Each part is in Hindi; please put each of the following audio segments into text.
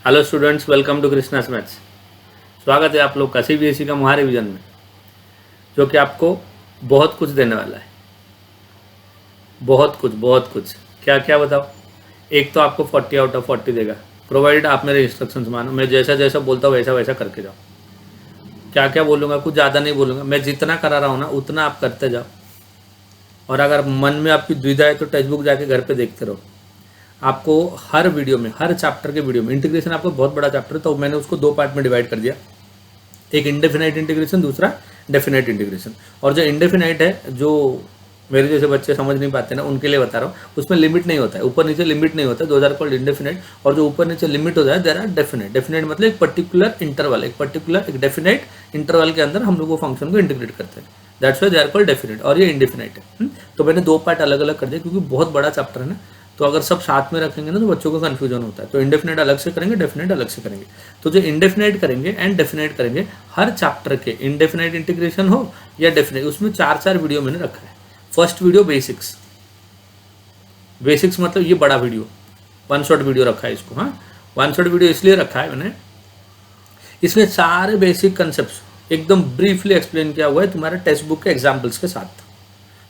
Hello students, welcome to Krishna's maths. स्वागत है आप लोग का सीबीएसई का महारिविजन में, जो कि आपको बहुत कुछ देने वाला है। बहुत कुछ। क्या क्या बताओ। एक तो आपको 40 आउट ऑफ 40 देगा, प्रोवाइडेड आप मेरे इंस्ट्रक्शंस मानो। मैं जैसा जैसा बोलता हूँ वैसा वैसा करके जाओ। क्या क्या बोलूँगा, कुछ ज़्यादा नहीं बोलूँगा। मैं जितना करा रहा हूँ ना उतना आप करते जाओ। और अगर मन में आपकी दुविधा है तो टेक्स्ट बुक जाके घर पे देखते रहो। आपको हर वीडियो में, हर चैप्टर के वीडियो में, इंटीग्रेशन आपको बहुत बड़ा चैप्टर है तो मैंने उसको 2 पार्ट में डिवाइड कर दिया। एक इंडेफिनाइट इंटीग्रेशन, दूसरा डेफिनाइट इंटीग्रेशन। और जो इंडेफिनाइट है, जो मेरे जैसे बच्चे समझ नहीं पाते ना, उनके लिए बता रहा हूँ। उसमें लिमिट नहीं होता है, ऊपर नीचे लिमिट नहीं होता है, 2000 कॉल्ड इंडेफिनाइट। और जो ऊपर नीचे लिमिट होता है देयर आर डेफिनाइट। डेफिनाइट मतलब एक पर्टिकुलर इंटरवल, एक डेफिनाइट इंटरवल के अंदर हम लोग वो फंक्शन को इंटीग्रेट करते हैं। That's why they are called definite. और ये इंडेफिनाइट है। तो मैंने 2 पार्ट अलग अलग कर दिया क्योंकि बहुत बड़ा चैप्टर है ना। तो अगर सब साथ में रखेंगे ना तो बच्चों को कन्फ्यूजन होता है। तो इंडेफिनाइट अलग से करेंगे, डेफिनाइट अलग से करेंगे। तो जो इंडेफिनाइट करेंगे एंड डेफिनाइट करेंगे, हर चैप्टर के इंडेफिनाइट इंटीग्रेशन हो या डेफिनाइट, उसमें 4 वीडियो मैंने रखा है। First video basics. बेसिक्स मतलब ये बड़ा वीडियो, 1 शॉट वीडियो रखा है इसको। हाँ, 1 शॉट वीडियो इसलिए रखा है मैंने, इसमें सारे बेसिक कंसेप्ट एकदम ब्रीफली एक्सप्लेन किया हुआ है तुम्हारे टेक्स्ट बुक के एग्जाम्पल्स के साथ।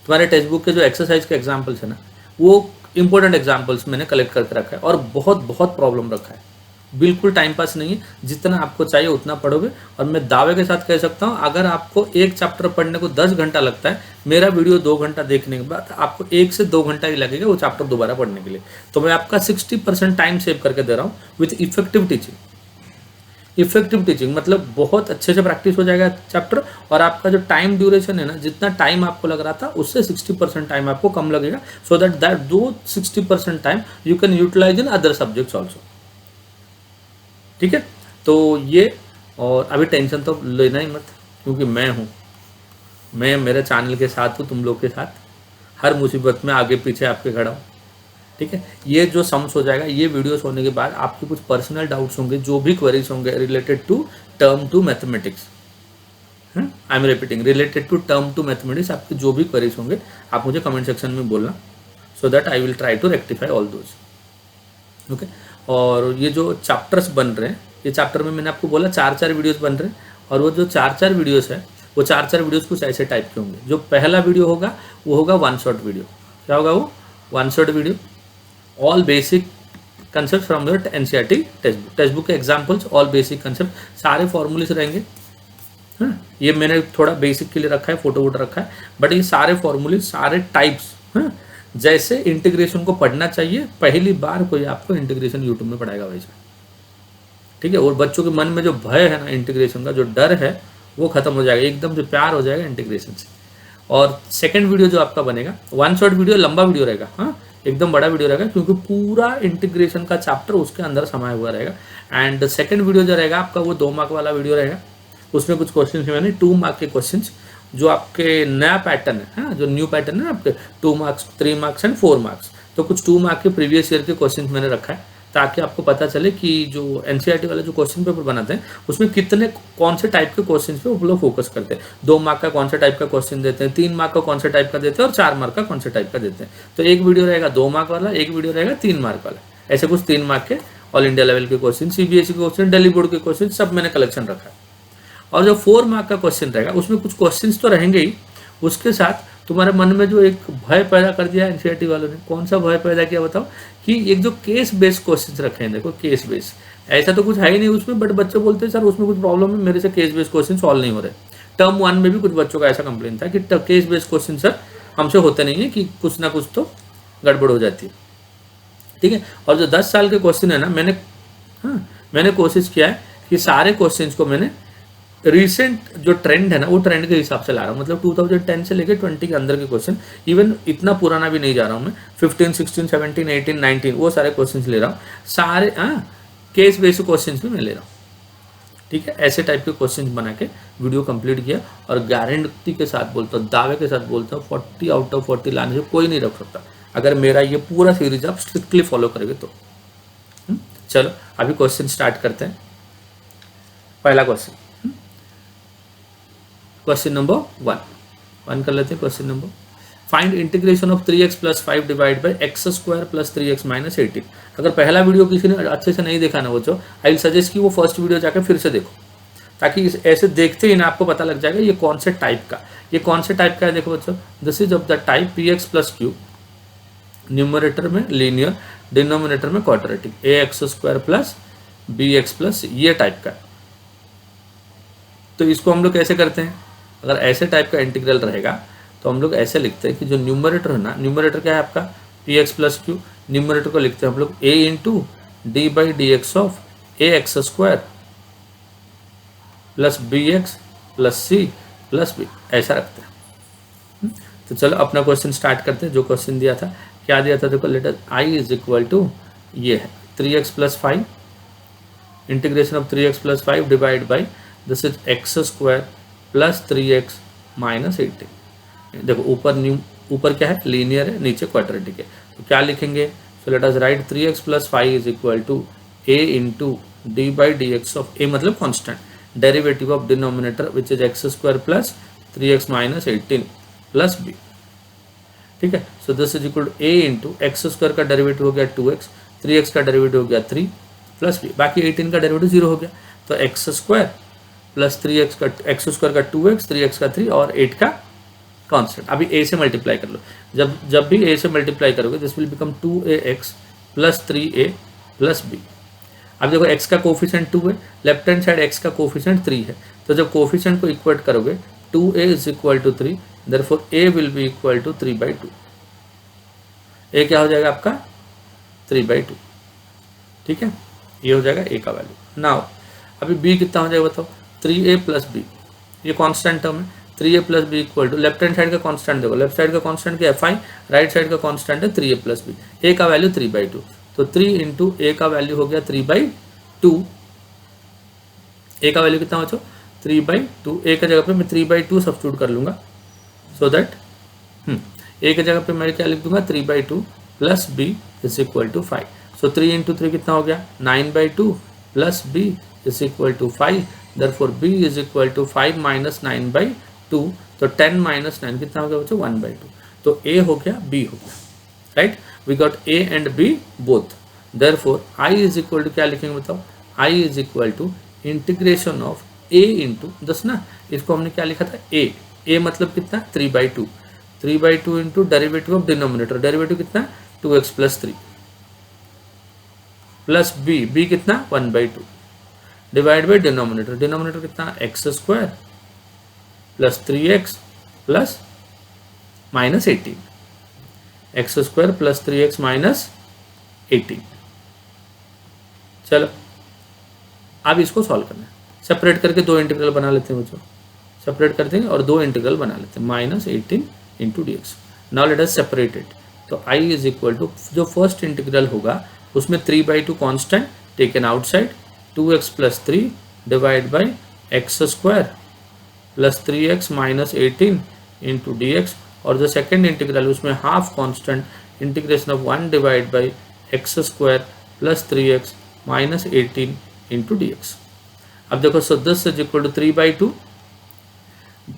तुम्हारे टेक्स्ट बुक के जो एक्सरसाइज के एग्जाम्पल्स है ना, वो इंपॉर्टेंट एग्जाम्पल्स मैंने कलेक्ट करके रखा है। और बहुत प्रॉब्लम रखा है, बिल्कुल टाइम पास नहीं है। जितना आपको चाहिए उतना पढ़ोगे। और मैं दावे के साथ कह सकता हूँ, अगर आपको एक चैप्टर पढ़ने को 10 घंटा लगता है, मेरा वीडियो 2 घंटा देखने के बाद आपको 1 से 2 घंटा ही लगेगा वो चैप्टर दोबारा पढ़ने के लिए। तो मैं आपका 60% टाइम सेव करके दे रहा हूँ with effective teaching. Effective teaching मतलब बहुत अच्छे से प्रैक्टिस हो जाएगा चैप्टर। और आपका जो टाइम ड्यूरेशन है ना, जितना टाइम आपको लग रहा था उससे 60% टाइम आपको कम लगेगा। सो दैट दो 60% time you can utilize in other subjects also. ठीक है, तो ये। और अभी टेंशन तो लेना ही मत, क्योंकि मैं मेरे चैनल के साथ हूँ, तुम लोग के साथ। हर मुसीबत में आगे पीछे आपके खड़ा हूँ। ठीक है, ये जो सम्स हो जाएगा, ये वीडियोस होने के बाद आपके कुछ पर्सनल डाउट्स होंगे, जो भी क्वेरीज होंगे related to term two mathematics. I am repeating, related to term two mathematics, आपके जो भी क्वेरीज होंगे आप मुझे कमेंट सेक्शन में बोलना, so that I will try to rectify all those. Okay. और ये जो चैप्टर्स बन रहे हैं, ये चैप्टर में मैंने आपको बोला 4 वीडियोस बन रहे हैं। और वो जो 4 वीडियोस है, वो 4 वीडियोस कुछ ऐसे टाइप के होंगे। जो पहला वीडियो होगा वो होगा 1 शॉट वीडियो। क्या होगा वो? 1 shot video. All basic concept from your NCERT text book के एग्जाम्पल्स, ऑल बेसिक कंसेप्ट, सारे फॉर्मूलेस रहेंगे। हाँ, ये मैंने थोड़ा बेसिक के लिए रखा है, फोटो वोटो रखा है, बट ये सारे फॉर्मूले, सारे टाइप्स। हाँ, जैसे इंटीग्रेशन को पढ़ना चाहिए, पहली बार कोई आपको इंटीग्रेशन यूट्यूब में पढ़ाएगा वैसा। ठीक है, और बच्चों के मन में जो भय है ना इंटीग्रेशन का, जो डर है, वो खत्म हो जाएगा, एकदम से प्यार हो जाएगा इंटीग्रेशन से। और सेकंड वीडियो जो आपका बनेगा, 1 शॉट वीडियो, लंबा वीडियो रहेगा। हाँ, एकदम बड़ा वीडियो रहेगा, क्योंकि पूरा इंटीग्रेशन का चैप्टर उसके अंदर समाया हुआ रहेगा। एंड सेकंड वीडियो जो रहेगा आपका, वो 2 मार्क वाला वीडियो रहेगा। उसमें कुछ क्वेश्चन मैंने 2 मार्क के क्वेश्चन, जो आपके नया पैटर्न है, हाँ, जो न्यू पैटर्न है आपके 2 मार्क्स, 3 मार्क्स एंड 4 मार्क्स। तो कुछ 2 मार्क के प्रीवियस ईयर के क्वेश्चन मैंने रखा है, ताकि आपको पता चले कि जो एनसीईआरटी वाले जो क्वेश्चन पेपर बनाते हैं उसमें कितने, कौन से टाइप के क्वेश्चन पे वो लोग फोकस करते हैं। 2 मार्क का कौन सा टाइप का क्वेश्चन देते हैं, 3 मार्क का कौन सा टाइप का देते हैं, और 4 मार्क का कौन सा टाइप का देते हैं। तो एक वीडियो रहेगा 2 मार्क वाला, एक वीडियो रहेगा 3 मार्क वाला। ऐसे कुछ 3 मार्क के ऑल इंडिया लेवल के क्वेश्चन, सीबीएसई के क्वेश्चन, दिल्ली बोर्ड के क्वेश्चन, सब मैंने कलेक्शन रखा है। और जो 4 मार्क का क्वेश्चन रहेगा उसमें कुछ क्वेश्चंस तो रहेंगे ही, उसके साथ तुम्हारे मन में जो एक भय पैदा कर दिया एनसीईआरटी वालों ने, कौन सा भय पैदा किया बताओ? कि एक जो केस बेस्ड क्वेश्चंस रखे हैं, देखो केस बेस्ड, ऐसा तो कुछ है ही नहीं उसमें, बट बच्चे बोलते हैं सर उसमें कुछ प्रॉब्लम है, मेरे से केस बेस्ड क्वेश्चन सॉल्व नहीं हो रहे। टर्म 1 में भी कुछ बच्चों का ऐसा कंप्लेन था कि केस बेस्ड क्वेश्चन सर हमसे होते नहीं है, कि कुछ ना कुछ तो गड़बड़ हो जाती है। ठीक है, और जो 10 साल के क्वेश्चन है ना, मैंने कोशिश किया है कि सारे क्वेश्चन को मैंने रिसेंट जो ट्रेंड है ना, वो ट्रेंड के हिसाब से ला रहा हूँ। मतलब 2010 से लेकर 20 के अंदर के क्वेश्चन, इवन इतना पुराना भी नहीं जा रहा हूँ मैं, 15, 16, 17, 18, 19 वो सारे क्वेश्चन ले रहा हूँ। सारे केस बेस्ड क्वेश्चन भी मैं ले रहा हूँ। ठीक है, ऐसे टाइप के क्वेश्चन बना के वीडियो कंप्लीट किया। और गारंटी के साथ बोलता हूँ, दावे के साथ बोलता हूँ, 40 आउट ऑफ 40 लाने से कोई नहीं रख सकता, अगर मेरा ये पूरा सीरीज आप स्ट्रिक्टली फॉलो करोगे तो। चलो अभी क्वेश्चन स्टार्ट करते हैं। पहला क्वेश्चन नंबर 1 कर लेते हैं। Question number find integration of 3x plus 5 divide by x square plus 3x minus 18। अगर पहला वीडियो किसी ने अच्छे से नहीं देखा ना बच्चों, आई विल सजेस्ट कि वो फर्स्ट वीडियो जाकर फिर से देखो, ताकि ऐसे देखते ही ना आपको पता लग जाएगा ये कौन से टाइप का, ये कौन से टाइप का है। देखो बच्चों, this is of the type p x plus q, numerator में लीनियर, डिनोमिनेटर में quadratic, a x square plus b x plus, ये टाइप का। तो इसको हम लोग कैसे करते हैं, अगर ऐसे टाइप का इंटीग्रल रहेगा तो हम लोग ऐसे लिखते हैं कि जो न्यूमरेटर है ना, न्यूमरेटर क्या है आपका p x plus q, numerator को लिखते हैं हम लोग a into d by d x of a x square plus b x plus c plus b, ऐसा रखते हैं। तो चलो अपना क्वेश्चन स्टार्ट करते हैं। जो क्वेश्चन दिया था, क्या दिया था देखो, letter I is equal to ये है 3x plus 5, integration of 3x plus 5 divide by this is x square plus 3x minus 18। देखो ऊपर क्या है, लीनियर है, नीचे क्वाड्रेटिक है, तो क्या लिखेंगे, so let us write 3x plus 5 is equal to a into d by d x of a मतलब constant, derivative of denominator which is x square plus 3x minus 18 plus b. ठीक है, so this is equal to a into x square का डेरिवेटिव हो गया 2x, 3x का डेरिवेटिव हो गया 3 प्लस बी, बाकी 18 का डेरिवेटिव 0 हो गया। तो एक्स स्क्वायर प्लस 3x का, एक्स स्क्वायर का 2x, 3x का 3 और 8 का कांस्टेंट। अभी a से मल्टीप्लाई कर लो, जब भी a से मल्टीप्लाई करोगे this will become 2ax plus 3a plus b। अब देखो x का कोफिशिएंट 2 है, लेफ्ट हैंड साइड x का कोफिशिएंट 3 है, तो जब कोफिशिएंट को इक्वेट करोगे 2a is equal to 3, therefore a will be equal to 3/2। a क्या हो जाएगा आपका 3/2। ठीक है, ये हो जाएगा a का वैल्यू। नाउ अभी b कितना हो जाएगा बताओ, 3a प्लस b, ये कांस्टेंट टर्म है, 3a plus b equal to, left hand side का कांस्टेंट देखो, लेफ्ट साइड का कांस्टेंट क्या है 5, राइट साइड का कांस्टेंट है 3a प्लस बी, a का वैल्यू 3/2, तो 3 इंटू a का वैल्यू हो गया 3/2। a का वैल्यू कितना बचो 3/2, a की जगह पे मैं 3/2 सब्स्टिट्यूट कर लूंगा, सो दैट a की जगह पे मैं क्या लिख दूंगा 3/2 plus b is equal to 5। So 3 into 3 कितना हो गया 9/2 plus b is equal to 5, therefore b is equal to 5 minus 9/2, तो 10 माइनस 9 कितना हो गया बच्चों 1/2, तो a हो गया b हो गया, right. We got a and b both, therefore i is equal to क्या लिखेंगे बताओ, i is equal to integration of a into दस ना, इसको हमने क्या लिखा था a मतलब कितना 3/2 into derivative of denominator, derivative कितना 2x प्लस 3 प्लस b कितना 1/2 डिवाइड बाई डिनोमिनेटर, डिनोमिनेटर कितना x square plus 3x plus minus 18, x square plus 3x minus 18। चलो अब इसको सॉल्व करना है, सेपरेट करके दो इंटीग्रल बना लेते हैं बच्चों, सेपरेट कर देंगे और दो इंटीग्रल बना लेते हैं, minus 18 into d x. Now let us separate it, तो i इज इक्वल टू जो फर्स्ट इंटीग्रल होगा उसमें 3/2 constant taken outside, 2x plus 3 divide by x square plus 3x minus 18 into d x, और जो सेकेंड इंटीग्रल उसमें half constant integration of 1 divide by x square plus 3x minus 18 into d x. अब देखो, so this is equal to 3/2,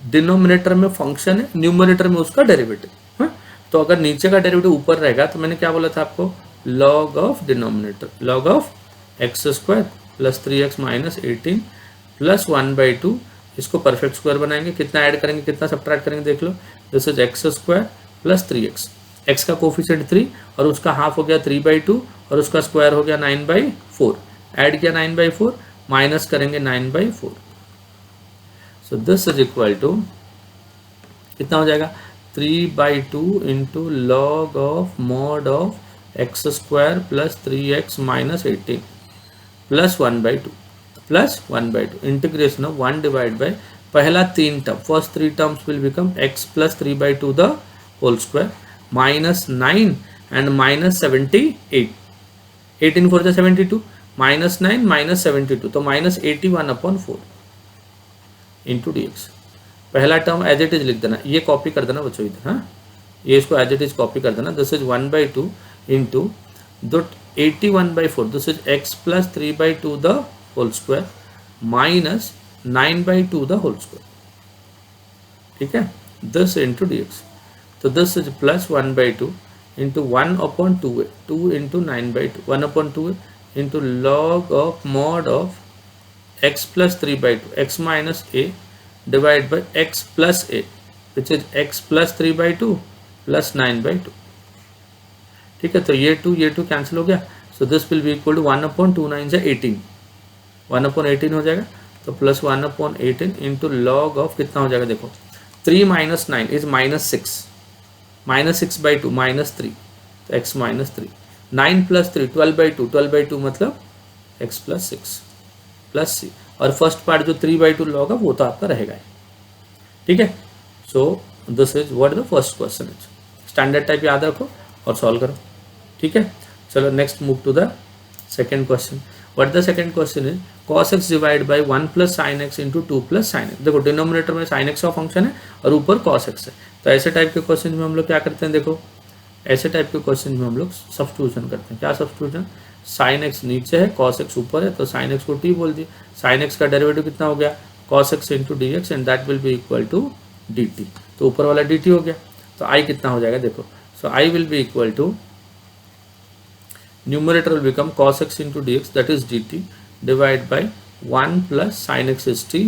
denominator में फंक्शन है, न्यूमरेटर में उसका डेरिवेटिव है, तो अगर नीचे का डेरिवेटिव ऊपर रहेगा तो मैंने क्या बोला था आपको, log of denominator, log of x square plus 3x minus 18 plus 1/2, इसको परफेक्ट स्क्वायर बनाएंगे, कितना ऐड करेंगे कितना सब्ट्रैक्ट करेंगे देख लो, this is x square plus 3x, x का कोफिशिएंट 3 और उसका हाफ हो गया 3/2 और उसका स्क्वायर हो गया 9/4, ऐड किया 9/4 माइनस करेंगे 9/4, so this is equal to कितना हो जाएगा 3/2 into log of mod of x square plus 3x minus 18 plus 1/2 integration of 1 divide by पहला 3 term, first 3 terms will become x plus 3/2 the whole square minus 9 and minus 78, 18 4 72 minus 9 minus 72, तो माइनस 81/4 इंटू डी एक्स। पहला टर्म एज इट इज लिख देना, ये कॉपी कर देना बच्चों इधर, हाँ ये इसको एज इट इज कॉपी कर देना, this is 1/2 into 81/4, this is x plus 3/2 the whole square minus 9/2 the whole square, ठीक है, दिस इंटू डी एक्स। तो So this is plus 1 by 2 into 1 upon 2a, 2 into 9 by 2, 1 upon 2a into log of mod of x plus 3 by 2, x minus a divided by x plus a, which is x plus 3 by 2 plus 9 by 2. ठीक है, तो ये 2 कैंसिल हो गया. So this will be equal to 1 upon 2 9 से 18, 1 अपॉन 18 हो जाएगा. तो plus 1 upon 18 into log of कितना हो जाएगा देखो, 3 माइनस 9 इज -6, -6 by 2 -3, तो x -3, 9 प्लस 3 12 by 2, 12 by 2 मतलब x प्लस 6 प्लस c, और फर्स्ट पार्ट जो 3 by 2 लॉग है वो तो आपका रहेगा. ठीक है, so this is what the first question is. Standard type याद रखो और सॉल्व करो. ठीक है, चलो next move to the second question. What the second question is cos x divide by 1 plus sine x into 2 plus sine x. देखो डिनोमिनेटर में साइन एक्स का फंक्शन है और ऊपर cos x है. तो ऐसे टाइप के क्वेश्चन में हम लोग क्या करते हैं, देखो ऐसे टाइप के क्वेश्चन में हम लोग सब्स्टिट्यूशन करते हैं. क्या सब्स्टिट्यूशन, साइन एक्स नीचे है cos x ऊपर है, तो साइन एक्स को t बोल दिए. साइन एक्स का डेरिवेटिव कितना हो गया, cos x into d x, and that will be equal to d t. तो ऊपर वाला डी टी हो गया. तो आई कितना हो जाएगा देखो, so I will be equal to numerator will become cos x into d x that is d t divide by 1 plus sine x is t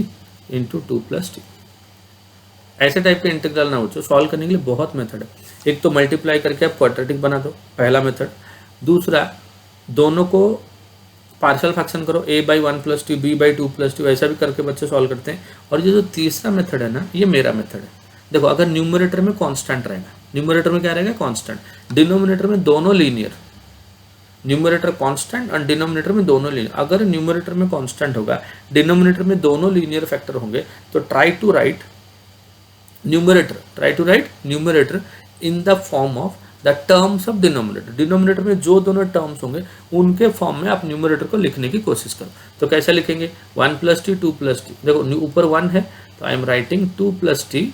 into 2 plus t. ऐसे टाइप के इंटीग्रल ना हो, सॉल्व करने के लिए बहुत मेथड है. एक तो मल्टीप्लाई करके आप क्वाड्रेटिक बना दो, पहला मेथड. दूसरा दोनों को पार्शियल फ्रैक्शन करो, a by 1 plus T, b by 2 plus T, ऐसा भी करके बच्चे सॉल्व करते हैं. और ये जो तीसरा मेथड है ना, ये मेरा मेथड है. देखो अगर न्यूमरेटर में कांस्टेंट रहेगा, न्यूमरेटर में क्या रहेगा कांस्टेंट, डिनोमिनेटर में दोनों लीनियर, न्यूमरेटर कांस्टेंट और डिनोमिनेटर में दोनों लीनियर. अगर न्यूमरेटर में कांस्टेंट होगा, डिनोमिनेटर में दोनों लीनियर फैक्टर होंगे, तो try to write numerator in the form of the terms of denominator. Denominator में जो दोनों टर्म्स होंगे उनके फॉर्म में आप न्यूमरेटर को लिखने की कोशिश करो. तो कैसे लिखेंगे, 1 प्लस टी 2 प्लस टी. देखो ऊपर 1 है तो I am writing 2 plus t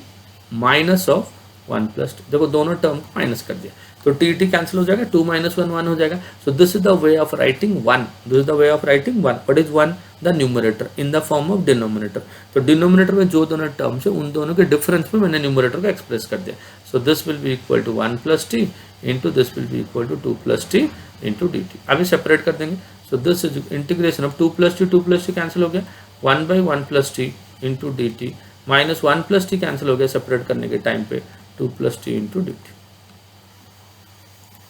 minus of 1 plus T. देखो दोनों टर्म को माइनस कर दिया, तो टी टी कैंसिल हो जाएगा, 2 माइनस 1 1 हो जाएगा. So this is the way of writing 1. This is the way of writing 1. What is 1, the numerator in the form of denominator. तो डिनोमिनेटर में जो दोनों टर्म्स है उन दोनों के डिफरेंस में मैंने न्यूमरेटर को एक्सप्रेस कर दिया. So this will be equal to 1 plus t into this will be equal to 2 plus t into d t. अभी सेपरेट कर देंगे. So this is integration of 2 plus t cancel हो गया, 1 by 1 plus t into d t minus 1 plus t cancel हो गया सेपरेट करने के टाइम पे, 2 plus t into d t.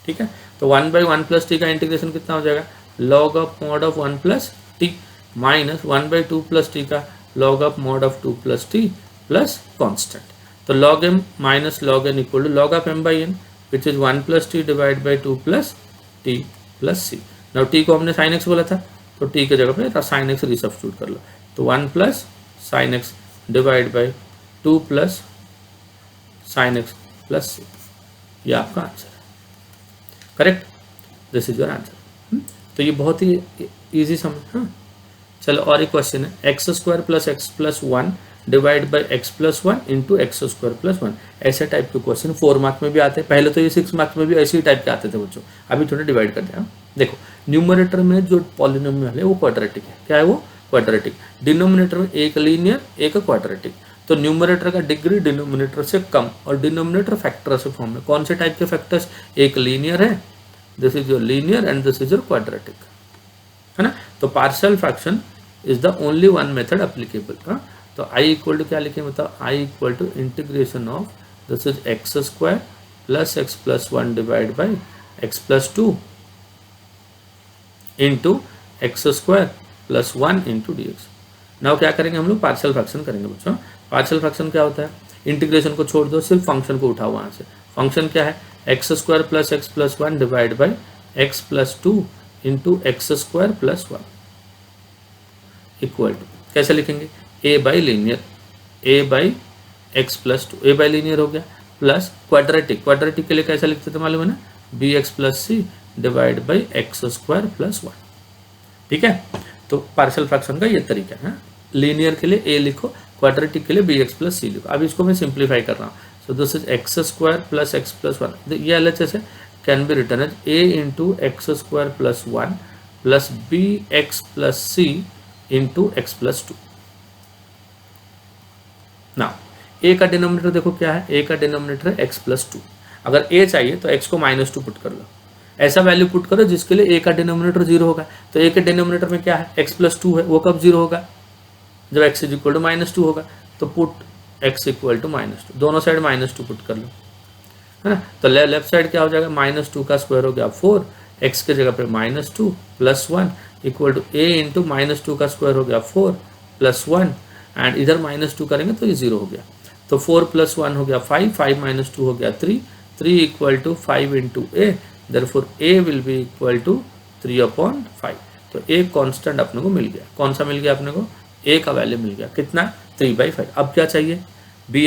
ठीक है, तो 1 बाई 1 प्लस टी का इंटीग्रेशन कितना हो जाएगा, log of mod of 1 plus t minus 1 by 2 plus t का log of mod of 2 plus t plus constant. तो log m minus log n equal to log of m by n which is 1 plus t divide by 2 plus t plus c. Now t को हमने साइन एक्स बोला था, तो टी के जगह पे साइन एक्स रिसब्स्टिट्यूट कर लो. तो 1 plus sine x divide by 2 plus sine x plus c. ये आपका आंसर है. Correct, this is your answer. तो ये बहुत ही इजी समझ. हाँ चलो और एक क्वेश्चन है, x square plus x plus 1 divide by x plus 1 into x square plus 1. ऐसे टाइप के क्वेश्चन 4 मार्क्स में भी आते हैं. पहले तो ये 6 मार्क्स में भी ऐसे ही टाइप के आते थे बच्चों, अभी थोड़े डिवाइड कर दिया. देखो न्यूमरेटर में जो पॉलिनोमियल है वो क्वाड्रेटिक है. क्या है वो, क्वाड्रेटिक. डिनोमिनेटर में एक लीनियर एक क्वाड्रेटिक. तो न्यूमरेटर का डिग्री डिनोमिनेटर से कम और डिनोमिनेटर फैक्टर से फॉर्म में. कौन से टाइप के फैक्टर्स, एक लीनियर है, this is your linear and this is your quadratic, है ना. तो partial fraction is the only one method applicable. तो आई इक्वल टू क्या लिखे बताओ, I equal to integration of this is x square plus x plus 1 divide by x plus 2 into x square plus 1 into d x. Now क्या करेंगे हम लोग, पार्शियल फ्रैक्शन करेंगे बच्चों. पार्शियल फ्रैक्शन क्या होता है, इंटीग्रेशन को छोड़ दो, सिर्फ फंक्शन को उठाओ वहाँ से. फंक्शन क्या है, x square plus x plus 1 divide by x plus 2 into x square plus 1 equal to, कैसे लिखेंगे, a by linear, a by x plus 2, a by linear हो गया, प्लस क्वाड्रेटिक. क्वाड्रेटिक के लिए कैसे लिखते थे मालूम है ना, b x plus c divide by x square plus 1. ठीक है, तो पार्शियल फ्रैक्शन का ये तरीका है. लीनियर के लिए ए लिखो, क्वाड्रेटिक के लिए बी एक्स प्लस सी लिखो. अब इसको मैं सिंप्लीफाई कर रहा हूँ. So this is x square plus x plus 1. ये एलएचएस है, can be written as a into x square plus 1 plus b x plus c into x plus 2. Now a का डिनोमिनेटर देखो क्या है, ए का डिनोमिनेटर है एक्स प्लस टू। अगर ए चाहिए तो एक्स को -2 पुट कर लो, ऐसा वैल्यू पुट करो जिसके लिए ए का डिनोमिनेटर 0 होगा। तो ए के डिनोमिनेटर में क्या है, एक्स प्लस टू है, वो कब 0 होगा, जब एक्स इज इक्वल टू -2 होगा। तो पुट एक्स इक्वल टू -2, दोनों साइड -2 पुट कर लो, है ना। तो लेफ्ट साइड क्या हो जाएगा, -2 का स्क्वायर हो गया 4, एक्स के जगह पे -2 + 1 इक्वल टू ए इंटू -2 का स्क्वायर हो गया 4 + 1, एंड इधर -2 करेंगे तो ये 0 हो गया। तो 4 + 1 हो गया 5, 5 - 2 हो गया 3, 3 equal to 5 into a, therefore a will be equal to 3/5। तो ए कांस्टेंट अपने को मिल गया। कौन सा मिल गया अपने को, ए का वैल्यू मिल गया कितना, 3/5। अब क्या चाहिए, बी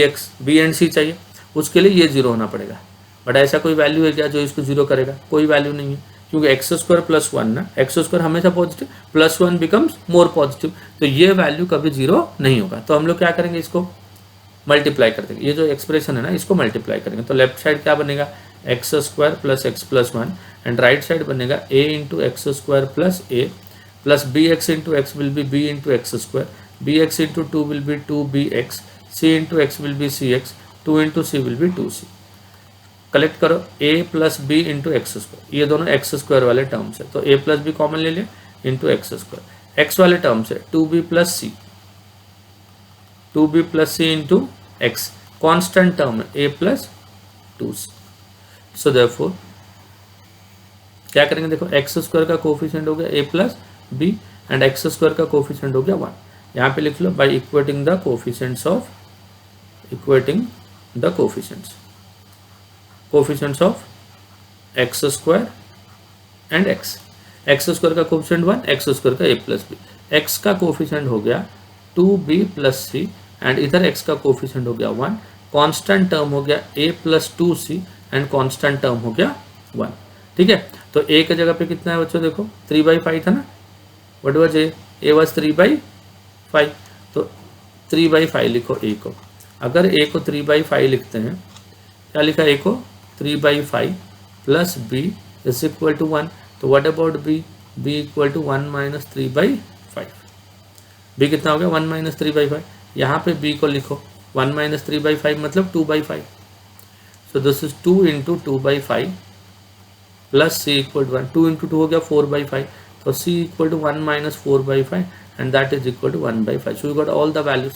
एंड सी चाहिए, उसके लिए ये 0 होना पड़ेगा। बट ऐसा कोई वैल्यू है क्या जो इसको 0 करेगा, कोई वैल्यू नहीं है, क्योंकि x² + 1 ना, x² हमेशा पॉजिटिव, +1 बिकम्स मोर पॉजिटिव, तो ये वैल्यू कभी 0 नहीं होगा। तो हम लोग क्या करेंगे, इसको मल्टीप्लाई कर देंगे, ये जो एक्सप्रेशन है ना इसको मल्टीप्लाई करेंगे। तो लेफ्ट साइड क्या बनेगा, x² + x + 1, and right side बनेगा a into x² + a plus bx into x will be b into x², bx into 2 will B 2bx, c into x will be cx, 2 into c will be 2c। Collect करो a + b इंटू x², ये दोनों x² वाले टर्म्स है, तो a + b कॉमन ले लिया इंटू x², x वाले टर्म्स है 2b + c, 2b + c into x, constant term है a + 2c। सो देयरफॉर क्या करेंगे, देखो x² का कोफिशिएंट हो गया a + b एंड x² का कोफिशिएंट हो गया 1। यहाँ पे लिख लो by equating the coefficients of x² and x। x² का कोफिशिएंट 1, x² का a + b, x का कोफिशिएंट हो गया 2b + c एंड इधर x का कोफिशिएंट हो गया 1, कांस्टेंट टर्म हो गया a + 2c and constant term हो गया 1। ठीक है, तो a के जगह पे कितना है बच्चों, देखो 3/5 था ना, व्हाट वाज a वाज 3/5, तो 3/5 लिखो a को। अगर a को 3/5 लिखते हैं, क्या लिखा a को 3/5 plus b is equal to 1, तो what about b, b equal to 1 - 3/5, b कितना हो गया 1 - 3/5। यहाँ पे b को लिखो 1 - 3/5 मतलब 2/5, so this is 2 into 2/5 plus c equal to 1, 2 into 2 हो गया 4/5, तो c equal to 1 - 4/5 and that is equal to 1/5। So you got all the values.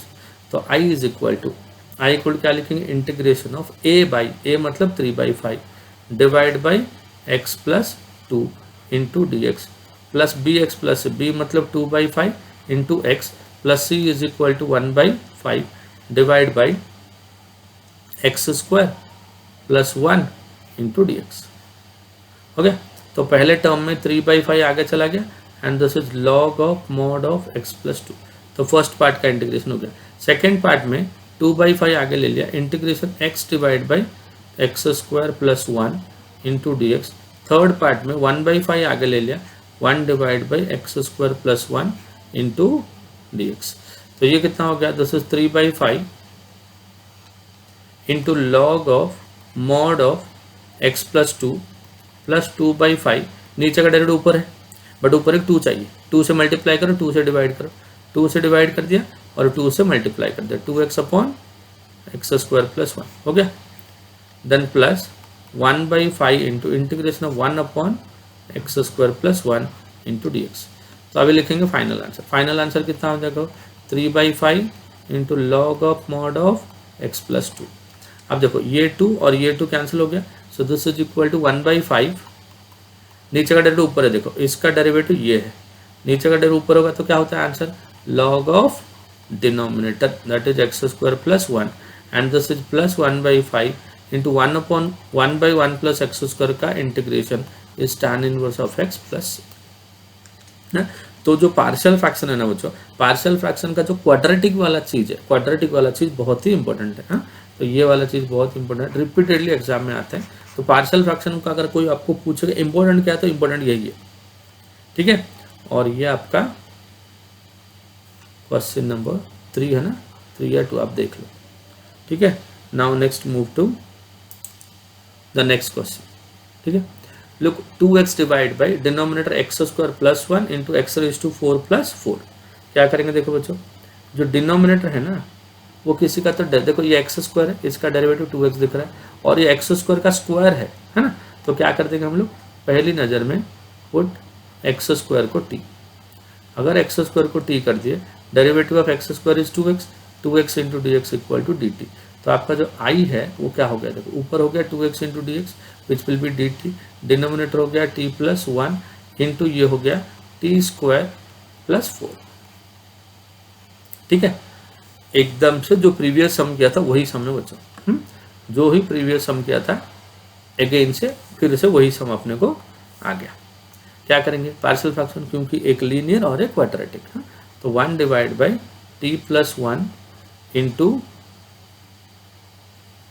तो i इज इक्वल टू क्या लिखेंगे, integration of a by a मतलब 3/5 divide by x + 2 into dx plus bx plus b मतलब 2/5 into x plus c is equal to 1/5 divide by x² + 1 into dx। Okay, तो पहले टर्म में 3/5 आगे चला गया and this is log of mod of x + 2, तो फर्स्ट पार्ट का इंटीग्रेशन हो गया। सेकेंड पार्ट में 2/5 आगे ले लिया, integration x divide by x² + 1 into dx। Third part में 1/5 आगे ले लिया, 1 divide by x² + 1 into dx। तो ये कितना हो गया, this is 3/5 into log of mod of x + 2 plus 2/5, नीचे का डायरेक्ट ऊपर है बट ऊपर एक 2 चाहिए, 2 से मल्टीप्लाई करो, 2 से डिवाइड करो, 2 से डिवाइड कर दिया और 2 से मल्टीप्लाई कर दिया, 2x अपॉन x² + 1 हो गया। Then plus 1/5 into integration of 1 upon x² + 1 into dx। तो अभी लिखेंगे फाइनल आंसर। फाइनल आंसर कितना हो जाएगा, 3/5 into log of mod of x + 2। अब देखो ये 2 और ये 2 कैंसिल हो गया, so this is equal to 1/5, नीचे का डेरिवेटिव ऊपर है, देखो इसका डेरिवेटिव ये है, नीचे का डेरिवेटिव ऊपर होगा तो क्या होता है answer, log of denominator that is x² + 1 and this is plus 1/5 into 1 upon 1/1 plus x² का integration is tan inverse of x + c। तो जो पार्शियल फ्रैक्शन है ना बच्चों, पार्शियल फ्रैक्शन का जो क्वाड्रेटिक वाला चीज़ है, क्वाड्रेटिक वाला चीज़ बहुत ही इंपॉर्टेंट है। तो ये वाला चीज़ बहुत इंपॉर्टेंट, रिपीटेडली एग्जाम में आते हैं। तो पार्शियल फ्रैक्शन का अगर कोई आपको पूछेगा इंपॉर्टेंट क्या है, तो इंपॉर्टेंट यही है, ठीक है। और ये आपका क्वेश्चन नंबर 3 है ना, 3 या 2 आप देख लो, ठीक है। Now next move to the next question, ठीक है। Look 2x divide by denominator x² + 1 into x⁴ + 4। क्या करेंगे देखो बच्चों, जो डिनोमिनेटर है ना वो किसी का तो देखो ये एक्स स्क्वायर है, इसका डेरिवेटिव 2x दिख रहा है और ये एक्स स्क्वायर का स्क्वायर है ना। तो क्या कर देंगे हम लोग, पहली नज़र में पुट एक्स स्क्वायर को t, अगर एक्स स्क्वायर को t कर दिए, derivative of x square is 2x, 2x into d x equal to d t. तो आपका जो i है वो क्या हो गया, देखो ऊपर हो गया 2x into d x which will be D T, denominator हो गया t प्लस 1 इंटू ये हो गया t स्क्वायर प्लस 4। ठीक है, एकदम से जो प्रीवियस सम किया था वही सम में बचा, जो ही प्रीवियस सम किया था अगेन से फिर से वही सम अपने को आ गया। क्या करेंगे, पार्शियल फ्रैक्शन, क्योंकि एक लीनियर और एक क्वाड्रेटिक है, तो 1 divide by t plus 1 into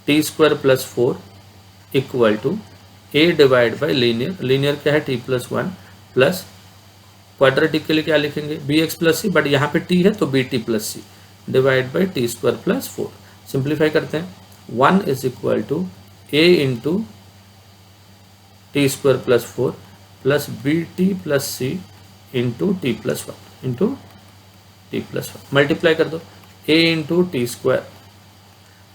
t square plus 4 equal to a divide by linear, linear क्या है टी प्लस 1 प्लस क्वाड्रेटिक के लिए क्या लिखेंगे b x plus c, but यहाँ पे टी है तो b t plus c divide by t square plus 4। Simplify करते हैं, 1 is equal to a into t square plus 4 plus b t plus c into t plus 1 into t plus 1। Multiply कर दो, a into t square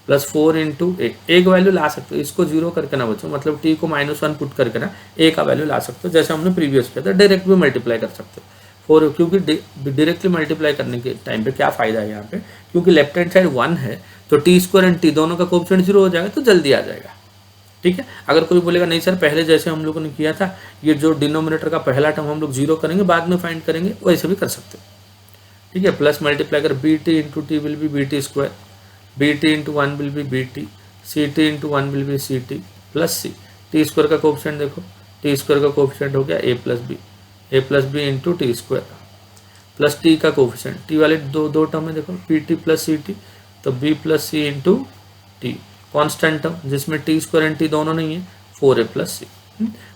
plus 4 into a, एक वैल्यू ला सकते हो, इसको जीरो करके ना बचो, मतलब टी को -1 पुट करके ना ए का वैल्यू ला सकते हो, जैसे हमने प्रीवियस किया था। डायरेक्ट भी मल्टीप्लाई कर सकते हो 4, क्योंकि डायरेक्टली मल्टीप्लाई करने के टाइम पे क्या फ़ायदा है यहाँ पे, क्योंकि लेफ्ट हैंड साइड 1 है तो टी स्क्वायर एंड टी दोनों का कोएफिशिएंट 0 हो जाएगा तो जल्दी आ जाएगा। ठीक है, अगर कोई बोलेगा नहीं सर पहले जैसे हम लोगों ने किया था, ये जो डिनोमिनेटर का पहला टर्म हम लोग जीरो करेंगे बाद में फाइंड करेंगे, वैसे भी कर सकते हो। ठीक है, प्लस मल्टीप्लाई कर b t into t will be b t square, b t into 1 will be b t, c t into 1 will be c t plus c. T square का कोएफिशिएंट देखो, टी स्क्वायर का कोएफिशिएंट हो गया a plus b into t square plus t का कोएफिशिएंट, टी वाले दो टर्म है देखो p t plus c t, तो b plus c into T, constant term जिसमें टी स्क्वायर एंड टी दोनों नहीं है 4a प्लस सी।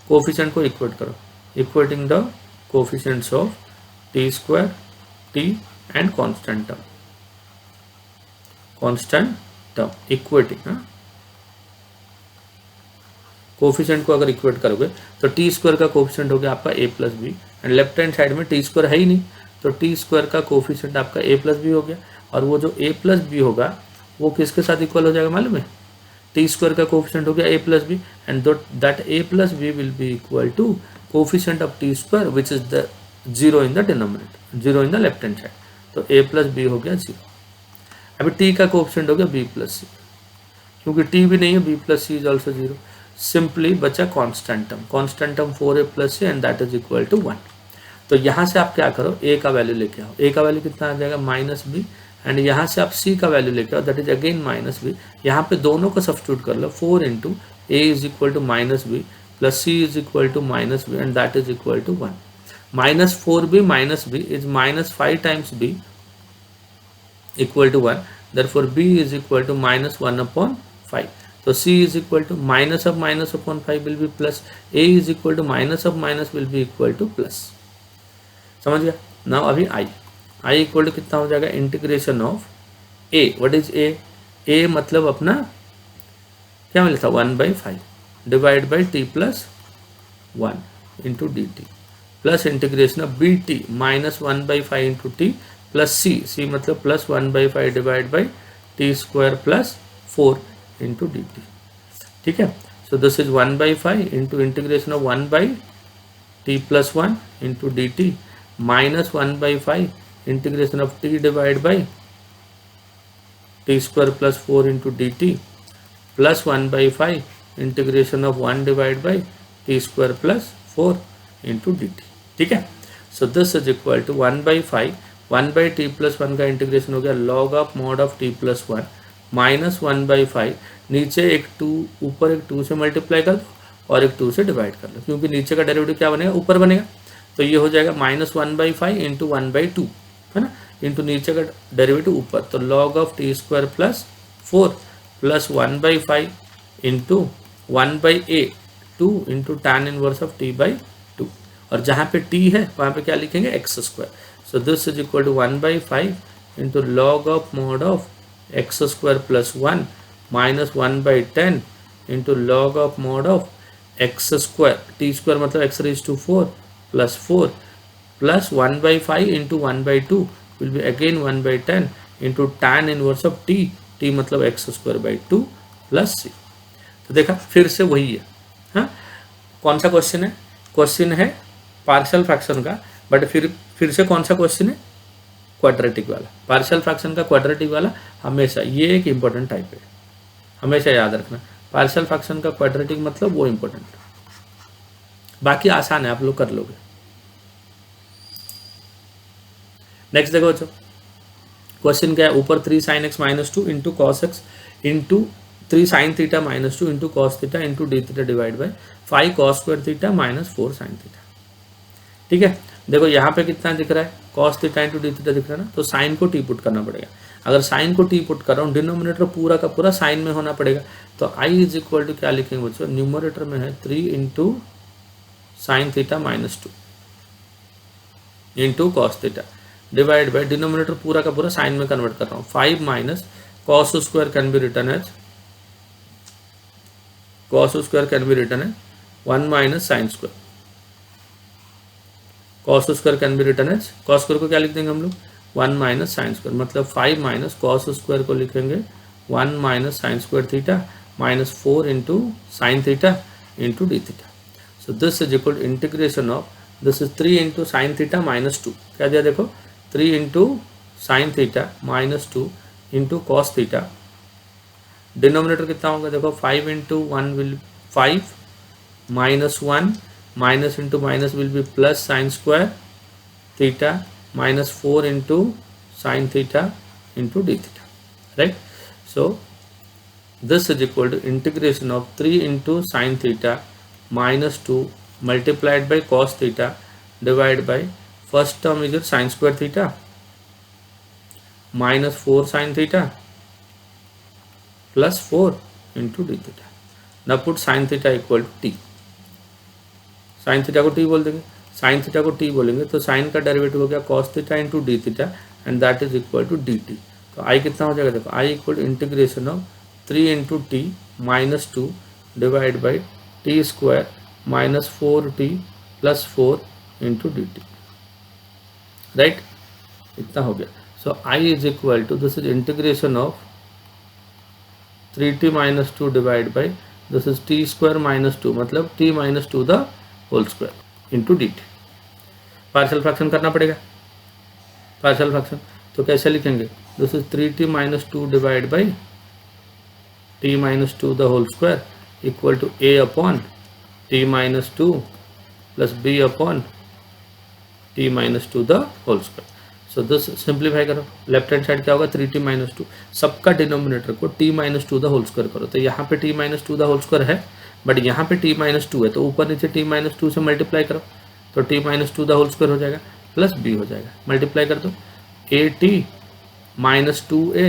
कोएफिशिएंट को इक्वेट करो, equating the coefficients of t square t and constant term equating. Coefficient को अगर इक्वेट करोगे तो टी स्क्वायर का कोएफिशिएंट हो गया आपका a plus b, and left hand side में टी स्क्वायर है ही नहीं तो टी स्क्वायर का कोएफिशिएंट आपका a प्लस बी हो गया, और वो जो a प्लस बी होगा वो किसके साथ इक्वल हो जाएगा मालूम है, टी स्क्वायर का कोएफिशिएंट हो गया a plus b, and that a plus b will be equal to coefficient of t square which is the 0 in the denominator, 0 in the left hand side, तो a प्लस बी हो गया 0। अभी t का कोएफिशिएंट हो गया b प्लस सी, क्योंकि t भी नहीं है b plus c is also 0, simply बचा constant term 4a plus c and that is equal to 1। तो यहाँ से आप क्या करो, a का वैल्यू लेके आओ, a का वैल्यू कितना आ जाएगा -b, एंड यहाँ से आप c का वैल्यू लेके आओ दैट इज अगेन -b, यहाँ पे दोनों को सब्स्टिट्यूट कर लो, 4 into a is equal to -b plus c is equal to -b and that is equal to 1। -4b -b इज -5 times b equal to 1, therefore b is equal to -1/5, तो c is equal to minus of minus upon 5 will be plus, a is equal to minus of minus will be equal to plus। समझ गया ना। अभी i इक्वल टू कितना हो जाएगा, integration of a, what is a मतलब अपना क्या मिला था 1/5 divide by t plus 1 into d t plus integration of b t -1/5 into t plus c मतलब plus 1/5 divide by t square plus 4 into d t. ठीक है, so this is 1/5 into integration of 1/t plus 1 into d t minus 1/5 integration of t divide by t square plus 4 into d t plus 1/5 integration of 1 divide by t square plus 4 into d t. ठीक है, so this is equal to 1/5 1/t plus 1 का इंटीग्रेशन हो गया log of mod of t plus 1 minus 1/5, नीचे एक 2 ऊपर एक 2 से मल्टीप्लाई कर दो और एक 2 से डिवाइड कर लो, क्योंकि नीचे का डेरिवेटिव क्या बनेगा ऊपर बनेगा, तो ये हो जाएगा -1/5 इंटू 1/2 है ना, इंटू नीचे का डेरिवेटिव ऊपर, तो log of t square plus 4 plus 1/5 into 1/2 into tan inverse of t/2, और जहाँ पे t है वहाँ पे क्या लिखेंगे x square. So this is equal to 1/5 into log of mod of x square plus 1 minus 1/10 into log of mod of x square, t square मतलब x raised to 4 plus 4 plus 1/5 into 1/2 will be again 1/10 into tan inverse of T, T मतलब x²/2 प्लस सी। तो देखा फिर से वही है। हाँ, कौन सा क्वेश्चन है? क्वेश्चन है पार्शियल फ्रैक्शन का, बट फिर से कौन सा क्वेश्चन है? क्वाड्रेटिक वाला। पार्शियल फ्रैक्शन का क्वाड्रेटिक वाला हमेशा, ये एक इम्पोर्टेंट टाइप है, हमेशा याद रखना। पार्शियल फ्रैक्शन का क्वाड्रेटिक मतलब वो इम्पोर्टेंट, बाकी आसान है, आप लोग कर लोगे। नेक्स्ट देखो बच्चों, क्वेश्चन क्या है? ऊपर 3 sin x - 2 into cos x into 3 sin theta -2 into cos theta into D theta divide by 5 cos square theta minus 4 sin theta. ठीक है, देखो यहाँ पे कितना दिख रहा है? cos theta into D theta दिख रहा है ना, तो साइन को टी पुट करना पड़ेगा। अगर साइन को टी पुट कर रहा हूँ, डिनोमिनेटर पूरा का पूरा साइन में होना पड़ेगा। तो आई इज इक्वल टू क्या लिखेंगे बच्चों? न्यूमरेटर में है 3 into sine theta -2 into cos theta divide by denominator पूरा का पूरा साइन में कन्वर्ट कर रहा हूँ, 5 minus cos square can be written as 1 minus sine square. Cos square can be written as, cos square को क्या लिख देंगे हम लोग? 1 माइनस साइन स्क्वायर, मतलब 5 माइनस कॉस स्क्वायर को लिखेंगे 1 minus sine square theta minus 4 into sine theta into D theta. So this is equal integration of, this is 3 into sine theta -2, क्या दिया देखो? 3 into sine theta -2 into cos theta, denominator कितना होगा देखो? 5 into 1 will 5 minus 1 minus into minus will be plus sine square theta minus 4 into sine theta into D theta, right? So this is equal to integration of 3 into sine theta -2 multiplied by cos theta divided by first term is your sin square theta minus 4 sin theta plus 4 into d theta. Now put sin theta equal to t. sin theta को t बोल देंगे, sin theta को t बोलेंगे तो sin का डेरिवेटिव हो गया cos theta into d theta and that is equal to dt. तो i कितना हो जाएगा देखो? i equal to integration of 3 into t minus 2 divided by t square minus 4t plus 4 into dt, right? इतना हो गया। So I is equal to, this is integration of 3t minus 2 divided by, this is t square minus 2, मतलब t minus 2 the whole square into dt। Partial fraction करना पड़ेगा, पार्शियल फ्रैक्शन तो कैसे लिखेंगे? This is 3t minus 2 divided by t minus 2 the whole square equal to a upon t minus 2 plus b upon t minus 2 the whole square। So this simplify करो, लेफ्ट हैंड साइड क्या होगा? 3t minus 2, सबका डिनोमिनेटर को t minus 2 the whole square करो। तो यहाँ पे t minus 2 the whole square है, बट यहाँ पे t minus 2 है, तो ऊपर नीचे t minus 2 से मल्टीप्लाई करो तो t minus 2 the whole square हो जाएगा प्लस b हो जाएगा, मल्टीप्लाई कर दो at minus 2a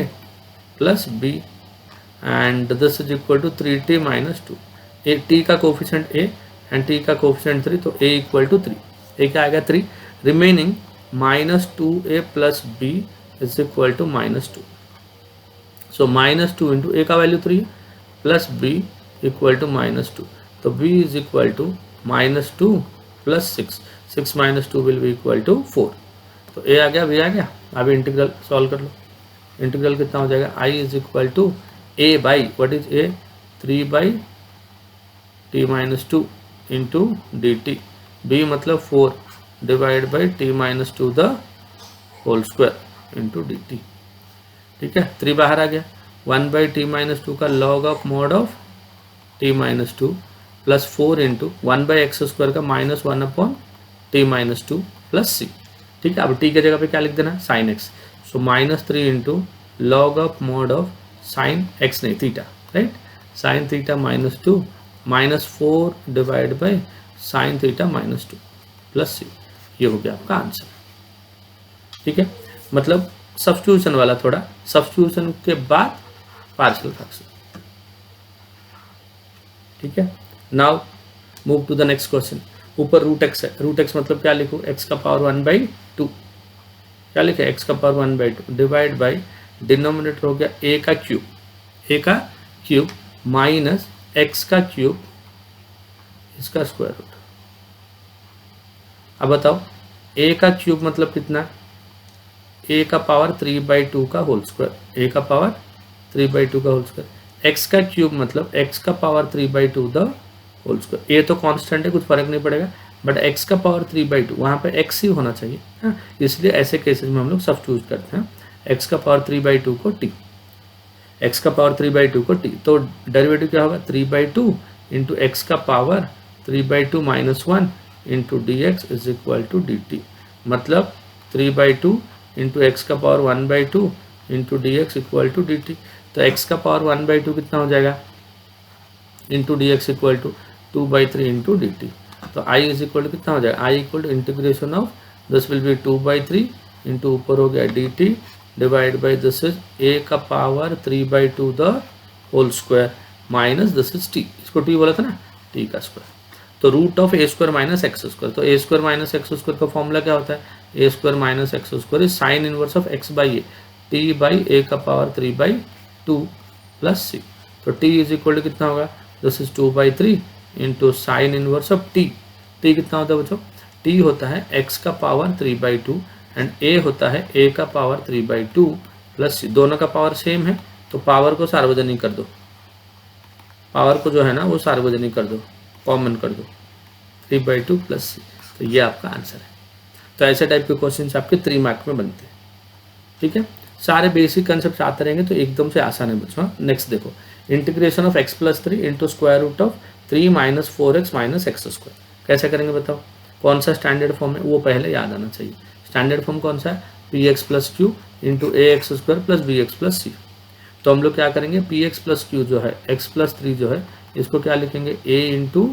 plus b and this is equal to 3t minus 2। A t का कोफिशिएंट a एंड t का कोफिशिएंट 3, तो a इक्वल टू 3, a क्या आएगा? 3, remaining -2a plus b is equal to -2। So -2 into a का value 3 plus b equal to -2, तो b is equal to -2 plus 6 minus 2 will be equal to 4। तो a आ गया, b आ गया। अभी इंटीग्रल सॉल्व कर लो, इंटीग्रल कितना हो जाएगा? i is equal to a by, what is a? 3 by t minus 2 into d t, b मतलब 4 divide by t minus 2 the whole square into d t. ठीक है, 3 बाहर आ गया, 1 बाई t minus 2 का log of mod of t minus 2 plus 4 into 1 by x square का -1 upon t minus 2 plus c। ठीक है, अब t की जगह पे क्या लिख देना? Sine x. So -3 into log of mod of sine x, नहीं theta, right? Sine theta -2 -4 divide by sine theta -2 plus c। ये हो गया आपका आंसर। ठीक है, मतलब सब्स्टिट्यूशन वाला, थोड़ा सब्स्टिट्यूशन के बाद पार्शियल फ्रैक्शन। ठीक है, now move to the next question. ऊपर रूट एक्स है, रूट एक्स मतलब क्या लिखूँ? एक्स का पावर 1/2, क्या लिखे? x का पावर 1/2 डिवाइड बाई डिनोमिनेटर हो गया a का क्यूब, a का क्यूब माइनस x का क्यूब इसका स्क्वायर रूट। अब बताओ a का क्यूब मतलब कितना? ए का पावर 3/2 का होल स्क्वायर, ए का पावर 3/2 का होल स्क्वायर। एक्स का क्यूब मतलब एक्स का पावर 3/2 द होल स्क्वायर। ए तो कांस्टेंट है, कुछ फर्क नहीं पड़ेगा, बट एक्स का पावर 3/2 वहाँ पे एक्स ही होना चाहिए, हाँ, इसलिए ऐसे केसेस में हम लोग सब्स्टिट्यूट करते हैं एक्स का पावर 3/2 को टी, एक्स का पावर 3/2 को टी। तो डेरिवेटिव क्या होगा 3/2 इंटू एक्स का power 3/2 minus 1 into d x is equal to d t. मतलब 3/2 इंटू एक्स का power 1/2 into d x equal to d t. तो एक्स का पावर 1/2 कितना हो जाएगा into d x equal to 2/3 into d t. तो आई इज इक्वल टू कितना हो जाएगा, I equal to integration of this will be 2/3 into ऊपर हो गया d t divide by this is a का power 3/2 the whole square minus this is t, इसको टी बोला था ना, टी का स्क्वायर। तो root of a square minus x square, तो a square minus x square का फॉर्मूला क्या होता है, a square minus x square is sine inverse of x by a, t by a का पावर 3/2 प्लस सी। तो टी इज इक्वल टू कितना होगा, this is 2/3 into sine inverse of T. T कितना होता है बच्चों, टी होता है एक्स का पावर 3/2 एंड ए होता है ए का पावर 3/2 प्लस सी। दोनों का पावर सेम है तो पावर को सार्वजनिक कर दो, पावर को जो है ना वो सार्वजनिक कर दो, कॉमन कर दो, 3/2 प्लस सी। तो ये आपका आंसर है। तो ऐसे टाइप के क्वेश्चन आपके 3 मार्क में बनते हैं, ठीक है। सारे बेसिक कंसेप्ट आते रहेंगे तो एकदम से आसान है बच्चों। नेक्स्ट देखो, integration of x + 3 into square root of 3 - 4x - x square कैसे करेंगे बताओ। कौन सा स्टैंडर्ड फॉर्म है वो पहले याद आना चाहिए। स्टैंडर्ड फॉर्म कौन सा है, px + q into ax square plus bx + c। तो हम लोग क्या करेंगे, px + q जो है x + 3 जो है इसको क्या लिखेंगे, a इंटू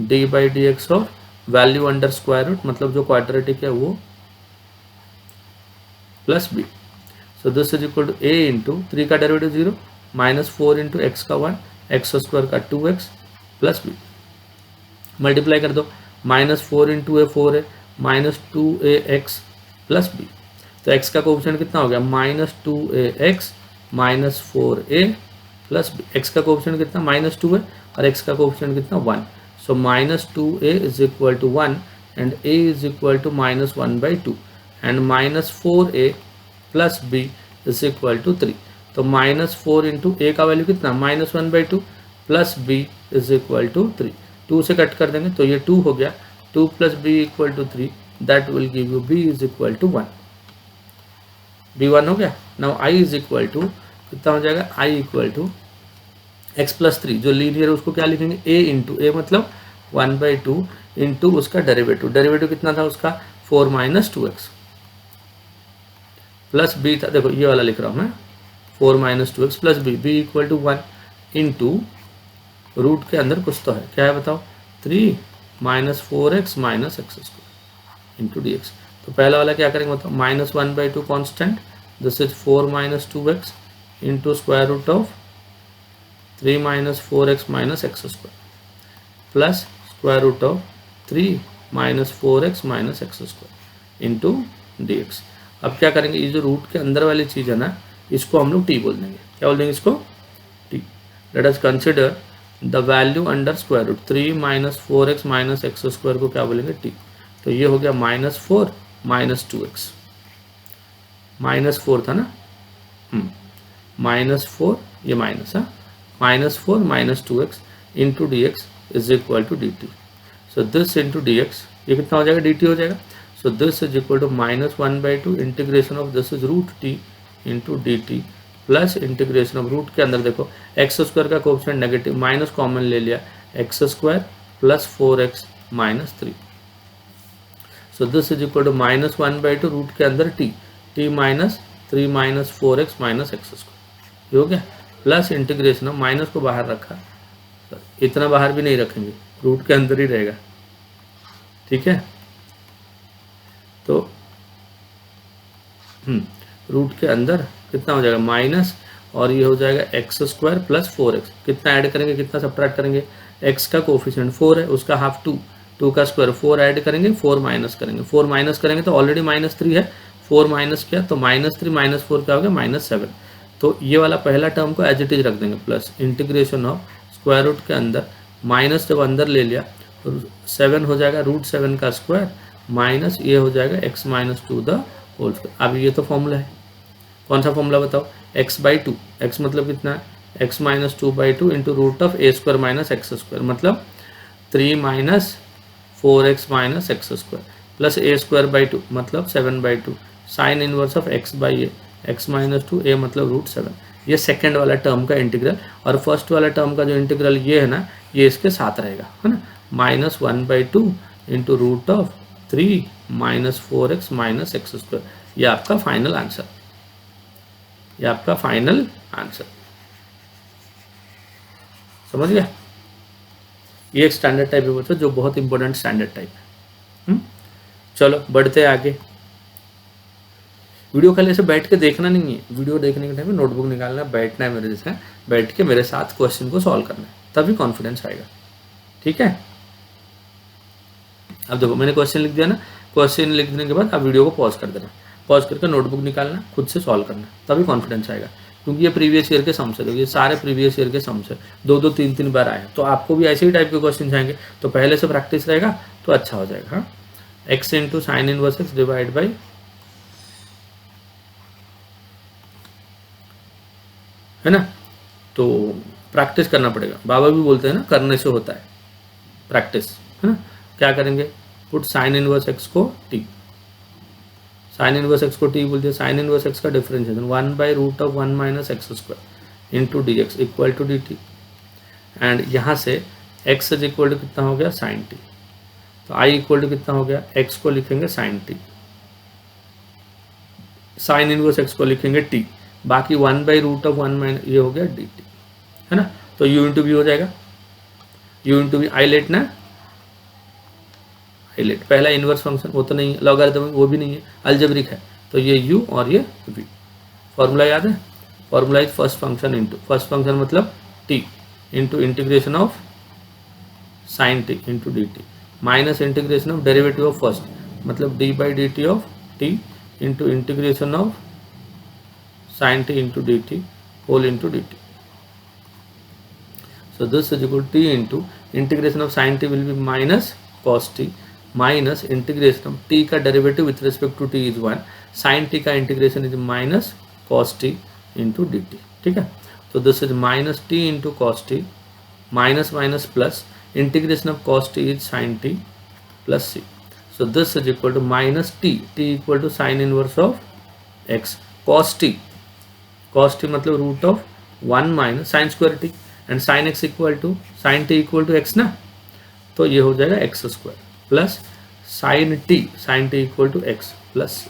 d/dx और वैल्यू अंडर स्क्वायर रूट मतलब जो क्वाड्रेटिक है वो plus b। So this is equal to a into 3 का डेरिवेटिव 0 माइनस 4 इंटू एक्स का 1 एक्स स्क्वायर का 2x प्लस b। मल्टीप्लाई कर दो, -4 इंटू ए 4 है माइनस 2ax प्लस b। तो x का कोफिशिएंट कितना हो गया, -2ax minus 4a plus b। x का कोफिशिएंट कितना -2 है और x का कोफिशिएंट कितना 1। So -2a is equal to 1 and a is equal to -1/2 and -4a plus b is equal to 3। तो -4 इंटू ए का वैल्यू कितना -1/2 plus b is equal to 3। 2 से कट कर देंगे तो ये 2 हो गया, 2 + b equal to 3 that will give you b is equal to 1। b 1 हो गया। Now i is equal to कितना हो जाएगा, i इक्वल टू x + 3 जो लीनियर है उसको क्या लिखेंगे, a इंटू ए मतलब 1/2 इंटू उसका डेरिवेटिव। डेरिवेटिव कितना था उसका 4 - 2x प्लस b था, देखो ये वाला लिख रहा हूँ मैं 4 - 2x plus b equal to 1 into root के अंदर कुछ तो है, क्या है बताओ, 3 - 4x - x square into d x. तो पहला वाला क्या करेंगे बताओ, -1/2 constant, this is 4 - 2x into square root of 3 - 4x - x square plus square root of 3 - 4x - x square into d x. अब क्या करेंगे, ये जो रूट के अंदर वाली चीज़ है ना इसको हम लोग टी बोल देंगे, क्या बोल देंगे इसको, t. Let us consider the value under square root 3 - 4x - x square को क्या बोलेंगे, टी। तो ये हो गया -4 - 2x, -4 था ना, -4 ये माइनस है, -4 - 2x into d x is equal to d t. So this into d x ये कितना हो जाएगा, डी टी हो जाएगा। So this is equal to -1/2 integration of this is root t into d t plus integration of root के अंदर देखो एक्स स्क्वायर का कोफिशिएंट नेगेटिव माइनस कॉमन ले लिया, x square plus 4x - 3। So this is equal to -1/2 root के अंदर T minus 3 - 4x - x square, ये हो गया प्लस इंटीग्रेशन ऑफ माइनस को बाहर रखा, इतना बाहर भी नहीं रखेंगे, रूट के अंदर ही रहेगा, ठीक है। तो रूट के अंदर कितना हो जाएगा माइनस और ये हो जाएगा एक्स स्क्वायर प्लस 4x। कितना ऐड करेंगे, कितना सब्ट्रैक्ट करेंगे, x का कोफिशिएंट 4 है उसका हाफ 2 का स्क्वायर 4 ऐड करेंगे, 4 माइनस करेंगे, 4 माइनस करेंगे तो ऑलरेडी -3 है, 4 माइनस किया तो -3 - 4 क्या हो गया -7। तो ये वाला पहला टर्म को एज इट इज रख देंगे plus integration of square root के अंदर माइनस जब अंदर ले लिया 7 हो जाएगा √7 का स्क्वायर माइनस ये हो जाएगा x - 2 द होल स्क्वायर। अब ये तो फॉर्मूला है, कौन सा फॉर्मूला बताओ, x/2, x मतलब कितना है, x minus 2/2 into root of a square minus x square, मतलब 3 minus 4x minus x square plus a square by 2 मतलब 7/2 sine inverse of x by a, x minus 2 a मतलब √7। ये सेकेंड वाला टर्म का इंटीग्रल, और फर्स्ट वाला टर्म का जो इंटीग्रल ये है ना, ये इसके साथ रहेगा, है ना, -1/2 into root of 3 minus 4x minus x square. ये आपका फाइनल आंसर, ये आपका फाइनल आंसर। समझ गया? ये एक स्टैंडर्ड टाइप है बच्चों, जो बहुत इंपॉर्टेंट स्टैंडर्ड टाइप है। चलो बढ़ते हैं आगे। वीडियो खाली ऐसे बैठ के देखना नहीं है, वीडियो देखने के टाइम में नोटबुक निकालना, बैठना है मेरे जैसे, बैठ के मेरे साथ क्वेश्चन को सॉल्व करना है, तभी कॉन्फिडेंस आएगा। ठीक है, अब देखो मैंने क्वेश्चन लिख दिया ना, क्वेश्चन लिखने के बाद आप वीडियो को पॉज कर देना, पॉज करके नोटबुक निकालना, खुद से सॉल्व करना, तभी कॉन्फिडेंस आएगा। क्योंकि ये प्रीवियस ईयर के सम्स है, देखिए ये सारे प्रीवियस ईयर के सम्स है, 2-2 3-3 बार आए, तो आपको भी ऐसे ही टाइप के क्वेश्चन आएंगे, तो पहले से प्रैक्टिस रहेगा तो अच्छा हो जाएगा। हाँ, x into sine inverse x divide by, है ना, तो प्रैक्टिस करना पड़ेगा। बाबा भी बोलते हैं ना, करने से होता है प्रैक्टिस, है ना। क्या करेंगे, पुट साइन इनवर्स एक्स को t, साइन इनवर्स एक्स को t बोल दिया, साइन इनवर्स एक्स का differentiation 1/√1 minus x square into d x equal to d t, and यहाँ से x इज इक्वल टू कितना हो गया साइन t, तो i इक्वल टू कितना हो गया, x को लिखेंगे sine t, sine inverse x को लिखेंगे t, बाकी 1/√1 माइनस ये हो गया डी टी, है ना। तो u इंटू वी हो जाएगा, u into v, ILATE ना, आई लेट पहला इनवर्स फंक्शन वो तो नहीं है, लॉगरिथमिक वो भी नहीं है, अलजेब्रिक है, तो ये u और ये v। फॉर्मूला याद है, formula is first function into, first function मतलब t into integration of sine t into d t minus integration of derivative of first मतलब d/dt of t into integration of sin t into dt whole into dt. So this is equal to t into integration of sin t will be minus cos t minus integration of t का derivative with respect to t is 1, sin t का integration is minus cos t into dt. ठीक है, तो this is minus t into cos t minus minus plus integration of cos t is sin t plus c. So this is equal to minus t, t equal to sin inverse of x cos t, cos t मतलब root of 1 minus sine square t, and sine x equal to sine t equal to x ना, तो ये हो जाएगा x square plus sine t equal to x plus,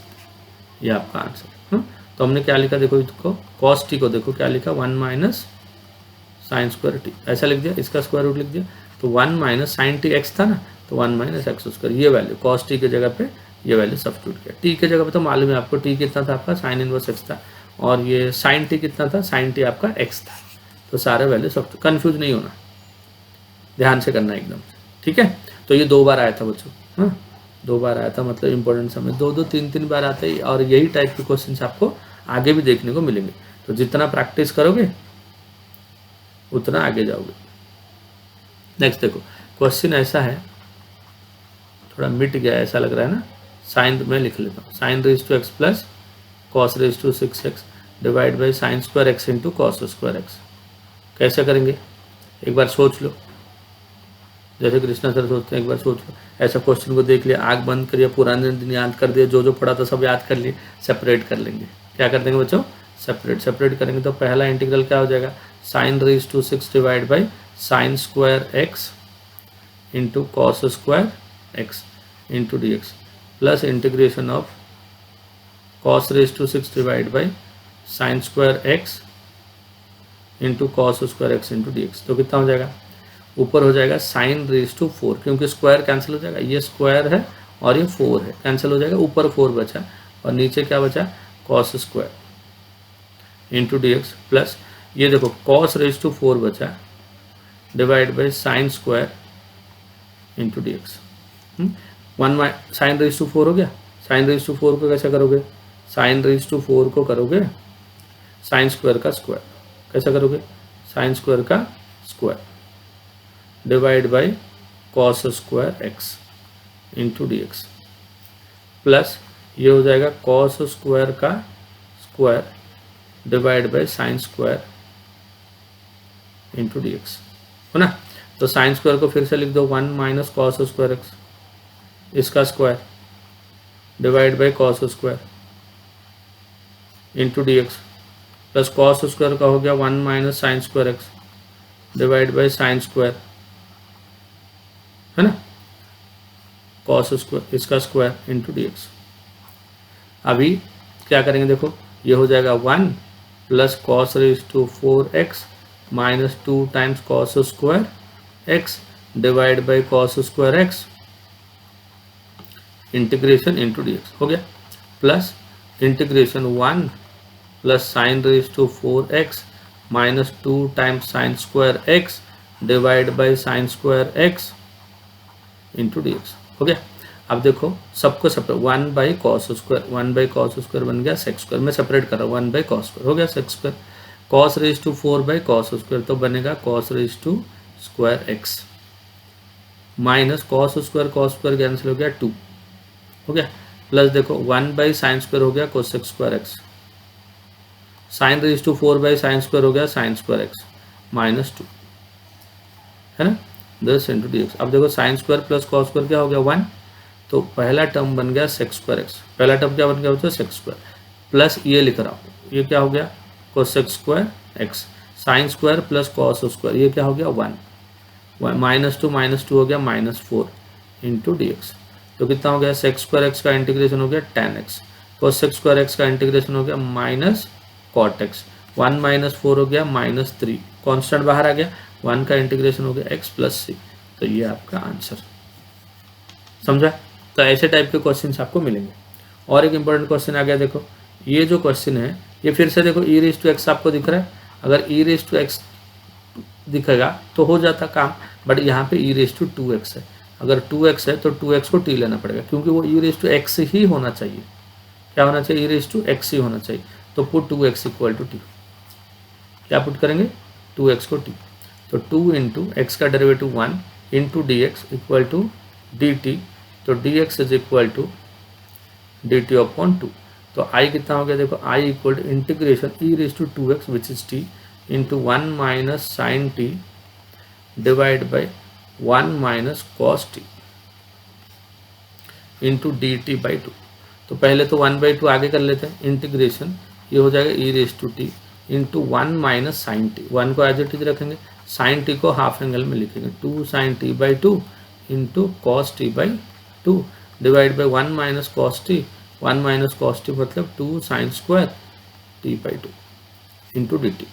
ये आपका आंसर। तो हमने क्या लिखा, देखो इसको cos t को देखो क्या लिखा, 1 माइनस साइन स्क्वायर टी, ऐसा लिख दिया, इसका स्क्वायर रूट लिख दिया, तो 1 माइनस साइन टी एक्स था ना, तो 1 माइनस एक्स स्क्वायर, ये वैल्यू cos t के जगह पे ये वैल्यू सब्स्टिट्यूट किया, t के जगह पे तो मालूम है आपको t कितना था आपका, साइन इनवर्स एक्स था, और ये साइन टी कितना था, साइन टी आपका x था, तो सारे वैल्यू सब, कंफ्यूज नहीं होना, ध्यान से करना एकदम। ठीक है, तो ये 2 बार आया था बच्चों, हाँ 2 बार आया था, मतलब इंपॉर्टेंट समय 2-2 3-3 बार आते हैं, और यही टाइप के क्वेश्चंस आपको आगे भी देखने को मिलेंगे। तो जितना प्रैक्टिस करोगे उतना आगे जाओगे। नेक्स्ट देखो क्वेश्चन ऐसा है, थोड़ा मिट गया ऐसा लग रहा है ना, साइन में लिख लेता हूँ, sine raise to x plus cos raise to 6x divide by sine square x into cos square x. कैसे करेंगे एक बार सोच लो, जैसे कृष्णा सर सोचते हैं, एक बार सोच लो, ऐसा क्वेश्चन को देख लिया, आँख बंद करिए, पुराने दिन याद कर दिया, जो पढ़ा था सब याद कर लिए, सेपरेट कर लेंगे। क्या कर देंगे बच्चों, सेपरेट करेंगे, तो पहला इंटीग्रल क्या हो जाएगा, sine raise to 6 divide by sine square x into cos square x into d x plus integration of cos raise to 6 divide by sine square x into cos square x into d x, तो कितना हो जाएगा, ऊपर हो जाएगा साइन रेज टू 4, क्योंकि स्क्वायर कैंसिल हो जाएगा, ये स्क्वायर है और ये 4 है, कैंसिल हो जाएगा, ऊपर 4 बचा और नीचे क्या बचा, cos square into d x plus ये देखो कॉस रेज टू 4 बचा divide by sine square into d x. 1 sine raise to 4 हो गया, साइन रेज टू 4 को कैसे करोगे, साइन रेज टू 4 को करोगे साइन स्क्वायर का स्क्वायर, कैसे करोगे, साइन स्क्वायर का square divide by cos square x into d x plus ये हो जाएगा कॉस स्क्वायर का square divide by sine square into d x, है ना। तो साइन स्क्वायर को फिर से लिख दो 1 माइनस कॉस स्क्वायर एक्स, इसका square divide by cos square into d x, plus cos square का हो गया 1 minus sine square x divide by sine square, है ना, कॉस स्क्वायर इसका स्क्वायर इंटू डी एक्स। अभी क्या करेंगे देखो, ये हो जाएगा 1 plus cos raise to 4x minus 2 times cos square x divide by cos square x integration into d x हो गया, plus integration 1 plus sine raise to 4x minus 2 times sine square x divide by sine square x into d x हो गया। अब देखो सबको separate 1 by cos square, 1 by cos square बन गया सेक्स स्क्वायर, मैं सेपरेट कर रहा हूँ 1 बाई कॉस स्क्वायर हो गया sec square, cos raise to 4 by cos square तो बनेगा cos raise to square x minus cos square cancel हो गया 2 हो गया, प्लस देखो 1 बाई साइन स्क्वायर हो गया cosec square x, sine raise to 4 by sine square हो गया साइन स्क्वायर एक्स माइनस 2, है ना, 10 इंटू डी एक्स। अब देखो sine square plus cos square क्या हो गया 1, तो पहला टर्म बन गया सेक्स स्क्वायर एक्स, पहला टर्म क्या बन गया होता है सेक्स स्क्वायर, प्लस ये लिख रहा हूँ ये क्या हो गया cosec square x, sine square plus cos square ये क्या हो गया 1 माइनस 2 हो गया माइनस 4 इंटू डी एक्स, तो कितना हो गया सेक्स स्क्वायर एक्स का इंटीग्रेशन हो गया tan x, cosec square x का इंटीग्रेशन हो गया माइनस कॉट एक्स, 1 माइनस 4 हो गया माइनस 3, कॉन्स्टेंट बाहर आ गया, 1 का इंटीग्रेशन हो गया x प्लस सी, तो ये आपका आंसर, समझा। तो ऐसे टाइप के क्वेश्चंस आपको मिलेंगे। और एक इंपॉर्टेंट क्वेश्चन आ गया, देखो ये जो क्वेश्चन है ये फिर से देखो ई रेज टू एक्स आपको दिख रहा है, अगर ई रेज टू एक्स दिखेगा तो हो जाता काम, बट यहाँ पे ई रेज टू 2x है, अगर 2x है तो 2x को t लेना पड़ेगा क्योंकि वो ई रेज टू एक्स ही होना चाहिए, क्या होना चाहिए ई रेज टू एक्स ही होना चाहिए, तो put 2x equal to t, क्या पुट करेंगे 2x को t, तो 2 इंटू एक्स का derivative 1 into d x equal to d t, तो dx is equal to dt upon 2, तो i कितना हो गया देखो i equal to integration e raise to 2x which is t into 1 minus sine t divide by 1 minus cos t into d t by 2, तो पहले तो 1/2 आगे कर लेते हैं, इंटीग्रेशन ये हो जाएगा e raise to t into 1 minus sine t, 1 को एज इट इज रखेंगे, साइन टी को हाफ एंगल में लिखेंगे 2 sine t by 2 into cos t by 2 divide by 1 minus cos t, 1 minus cos t मतलब 2 sine square t by 2 into d t,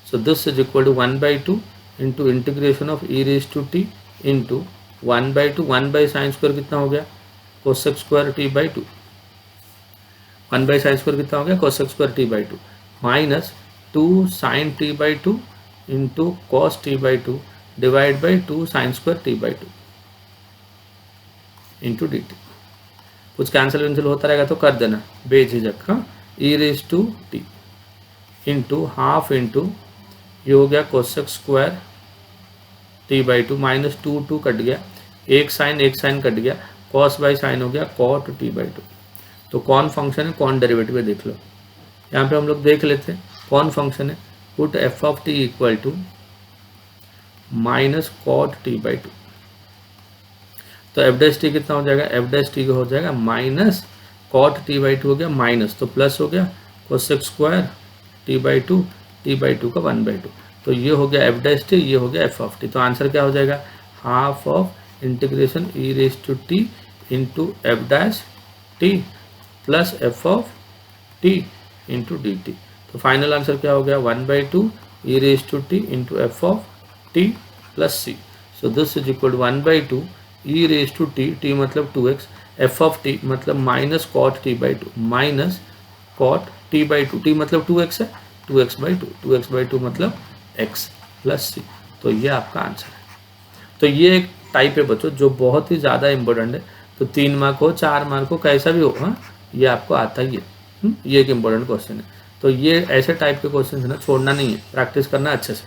so this is equal to 1/2 into integration of e raise to t into 1/2, 1 by sine square कितना हो गया cosec square t by 2, 1 by sine square कितना हो गया cosec square t by 2 minus 2 sine t by 2 into cos t by 2 divide by 2 sine square t by 2 into d t, कुछ कैंसिल होता रहेगा तो कर देना बेझिझक, हाँ, e raise to t into half into ये हो गया cosec square t by 2 minus 2 cut गया, एक साइन कट गया, कॉस बाई साइन हो गया कॉट टी बाई 2, तो कौन फंक्शन है कौन डेरिवेटिव है देख लो, यहाँ पे हम लोग देख लेते हैं कौन फंक्शन है, put f of t equal to minus cot t by 2, तो एफ डैश टी कितना हो जाएगा एफ डैश टी हो जाएगा माइनस कॉट टी बाई 2 हो गया माइनस, तो प्लस हो गया कोसेक स्क्वायर टी बाई 2 का 1/2, तो ये हो गया एफ डैश टी, ये हो गया एफ ऑफ टी, तो आंसर क्या हो जाएगा half of integration e raise to t into f dash t plus f of t into d t, तो फाइनल आंसर क्या हो गया 1/2 e raise to t into f of t plus c, so this is equal to 1/2 e raise to t मतलब 2x, एफ ऑफ टी मतलब minus cot t by 2 minus cot t by 2, T मतलब 2x है 2x/2 मतलब x प्लस सी, तो ये आपका आंसर है। तो ये एक टाइप है बच्चों जो बहुत ही ज़्यादा इंपॉर्टेंट है, तो 3 मार्क हो 4 मार्क हो कैसा भी हो, हाँ ये आपको आता ही है, ये एक इम्पोर्टेंट क्वेश्चन है, तो ये ऐसे टाइप के क्वेश्चन है ना छोड़ना नहीं है, प्रैक्टिस करना अच्छे से।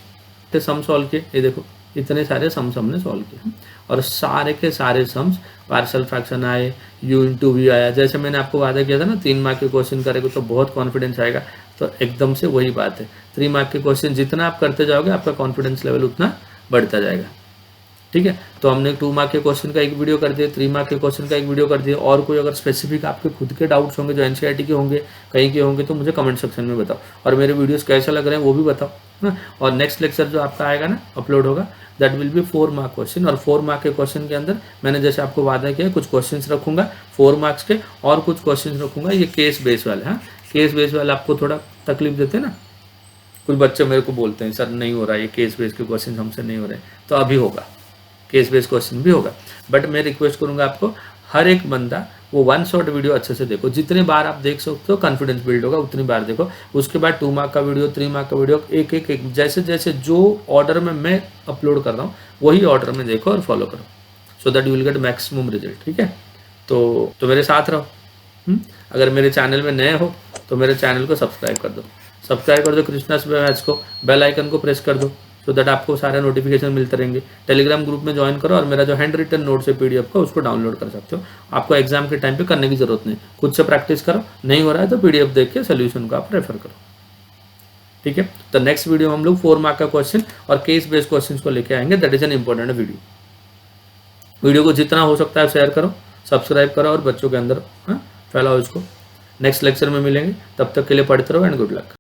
तो सम सॉल्व किए, ये देखो इतने सारे सम्स हमने सॉल्व किए और सारे के सारे सम्स पार्शियल फ्रैक्शन आए, u इंटू वी आया। जैसे मैंने आपको वादा किया था ना 3 मार्क के क्वेश्चन करेंगे तो बहुत कॉन्फिडेंस आएगा, तो एकदम से वही बात है। 3 मार्क के क्वेश्चन जितना आप करते जाओगे आपका कॉन्फिडेंस लेवल उतना बढ़ता जाएगा। ठीक है, तो हमने 2 मार्क के क्वेश्चन का एक वीडियो कर दिया, 3 मार्क के क्वेश्चन का एक वीडियो कर दिया। और कोई अगर स्पेसिफिक आपके खुद के डाउट्स होंगे जो एनसीईआरटी के होंगे, कहीं के होंगे, तो मुझे कमेंट सेक्शन में बताओ और मेरे वीडियोस कैसे लग रहे हैं वो भी बताओ ना। और नेक्स्ट लेक्चर जो आपका आएगा ना, अपलोड होगा, that will B 4 mark question. और 4 मार्क के क्वेश्चन के अंदर मैंने जैसे आपको वादा किया कुछ क्वेश्चन रखूंगा 4 मार्क्स के और कुछ क्वेश्चन रखूंगा ये केस बेस वाले। हाँ, केस बेस वाले आपको थोड़ा तकलीफ देते हैं ना, कुछ बच्चे मेरे को बोलते हैं सर नहीं हो रहा ये केस बेस के क्वेश्चन हमसे नहीं हो रहे, तो अभी होगा, केस बेस क्वेश्चन भी होगा। बट मैं रिक्वेस्ट करूंगा आपको, हर एक बंदा वो 1 शॉट वीडियो अच्छे से देखो। जितने बार आप देख सकते हो कॉन्फिडेंस बिल्ड होगा उतनी बार देखो। उसके बाद 2 मार्क का वीडियो, 3 मार्क का वीडियो, एक एक एक जैसे जैसे जो ऑर्डर में मैं अपलोड कर रहा हूँ वही ऑर्डर में देखो और फॉलो करो, so that you will get maximum result. ठीक है, तो मेरे साथ रहो। अगर मेरे चैनल में नए हो तो मेरे चैनल को सब्सक्राइब कर दो, कृष्णास मैथ्स को, बेल आइकन को प्रेस कर दो, सो दैट आपको सारे नोटिफिकेशन मिलते रहेंगे। टेलीग्राम ग्रुप में ज्वाइन करो और मेरा जो हैंड रिटन नोट्स है पीडीएफ का उसको डाउनलोड कर सकते हो। आपको एग्जाम के टाइम पे करने की जरूरत नहीं, खुद से प्रैक्टिस करो, नहीं हो रहा है तो पीडीएफ देख के सोल्यूशन को आप रेफर करो। ठीक है, तो नेक्स्ट वीडियो में हम लोग 4 मार्क का क्वेश्चन और केस बेस्ड क्वेश्चन को लेके आएंगे। That is an important video को जितना हो सकता है शेयर करो, सब्सक्राइब करो और बच्चों के अंदर फैलाओ इसको। नेक्स्ट लेक्चर में मिलेंगे, तब तक के लिए पढ़ते रहो एंड गुड लक।